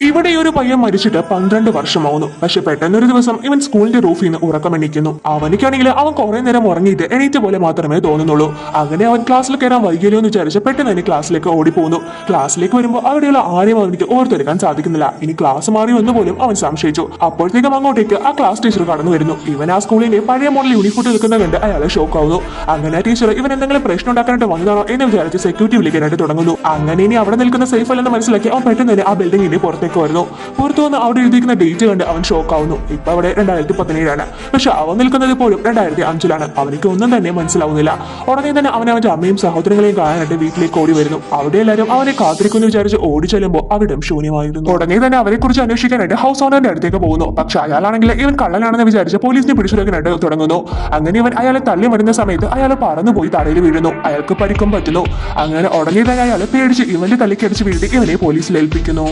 ഇവിടെ ഒരു പയ്യൻ മരിച്ചിട്ട് 12 വർഷമാവുന്നു. പക്ഷെ പെട്ടെന്നൊരു ദിവസം ഇവൻ സ്കൂളിന്റെ റൂഫിൽ നിന്ന് ഉറക്കം എണീക്കുന്നു. അവനിക്കാണെങ്കിൽ അവൻ കുറെ നേരം ഉറങ്ങിയിട്ട് എണീറ്റ് പോലെ മാത്രമേ തോന്നുന്നുള്ളൂ. അങ്ങനെ അവൻ ക്ലാസ്സിൽ കയറാൻ വൈകിയല്ലോ എന്ന് വിചാരിച്ച് പെട്ടെന്ന് തന്നെ ക്ലാസ്സിലേക്ക് ഓടിപ്പോകുന്നു. ക്ലാസ്സിലേക്ക് വരുമ്പോൾ അവിടെയുള്ള ആരെയും അവനിക്ക് ഓർത്തെടുക്കാൻ സാധിക്കുന്നില്ല. ഇനി ക്ലാസ് മാറി വന്നു പോലും അവൻ സംശയിച്ചു. അപ്പോഴത്തേക്കും അങ്ങോട്ടേക്ക് ആ ക്ലാസ് ടീച്ചർ കടന്നു വരുന്നു. ഇവൻ ആ സ്കൂളിന്റെ പഴയ മോഡൽ യൂണിഫോം നിൽക്കുന്ന കണ്ട് അയാളെ ഷോക്കാവുന്നു. അങ്ങനെ ടീച്ചർ ഇവൻ എന്തെങ്കിലും പ്രശ്നം ഉണ്ടാക്കാനായിട്ട് വന്നതാണോ എന്ന് വിചാരിച്ച് സെക്യൂരിറ്റി വിളിക്കാനായിട്ട് തുടങ്ങുന്നു. അങ്ങനെ ഇനി അവിടെ നിൽക്കുന്ന സേഫ് അല്ലെന്ന് മനസ്സിലാക്കി അവൻ പെട്ടെന്ന് തന്നെ ആ ബിൽഡിംഗിന്റെ പുറത്തേക്ക് വരുന്നു. പുറത്തു വന്ന് അവിടെ എഴുതിയിരിക്കുന്ന ഡേറ്റ് കണ്ട് അവൻ ഷോക്കാവുന്നു. ഇപ്പൊ അവിടെ 2017 പക്ഷെ അവൻ നിൽക്കുന്നത് ഇപ്പോഴും 2005. അവനിക്ക് ഒന്നും തന്നെ മനസ്സിലാവുന്നില്ല. ഉടനെ തന്നെ അവൻ അവന്റെ അമ്മയും സഹോദരങ്ങളെയും കാണാനായിട്ട് വീട്ടിലേക്ക് ഓടി വരുന്നു. അവിടെ എല്ലാവരും അവനെ കാത്തിരിക്കുന്നു വിചാരിച്ച് ഓടി ചെല്ലുമ്പോൾ അവിടം ശൂന്യമായിരുന്നു. ഉടനെ തന്നെ അവരെ കുറിച്ച് അന്വേഷിക്കാനായിട്ട് ഹൗസ് ഓണറിന്റെ അടുത്തേക്ക് പോകുന്നു. പക്ഷെ അയാളാണെങ്കിൽ ഇവൻ കള്ളനാണെന്ന് വിചാരിച്ച് പോലീസിനെ പിടിച്ചെടുക്കാനായിട്ട് തുടങ്ങുന്നു. അങ്ങനെ ഇവൻ അയാളെ തള്ളി വരുന്ന സമയത്ത് അയാൾ പറന്നുപോയി തലയിൽ വീഴുന്നു. അയാൾക്ക് പരിക്കും പറ്റുന്നു. അങ്ങനെ ഉടനെ തന്നെ അയാൾ പേടിച്ച് ഇവന്റെ തലയ്ക്കടിച്ച് വീഴ്ത്തി ഇവനെ പോലീസിൽ ഏൽപ്പിക്കുന്നു.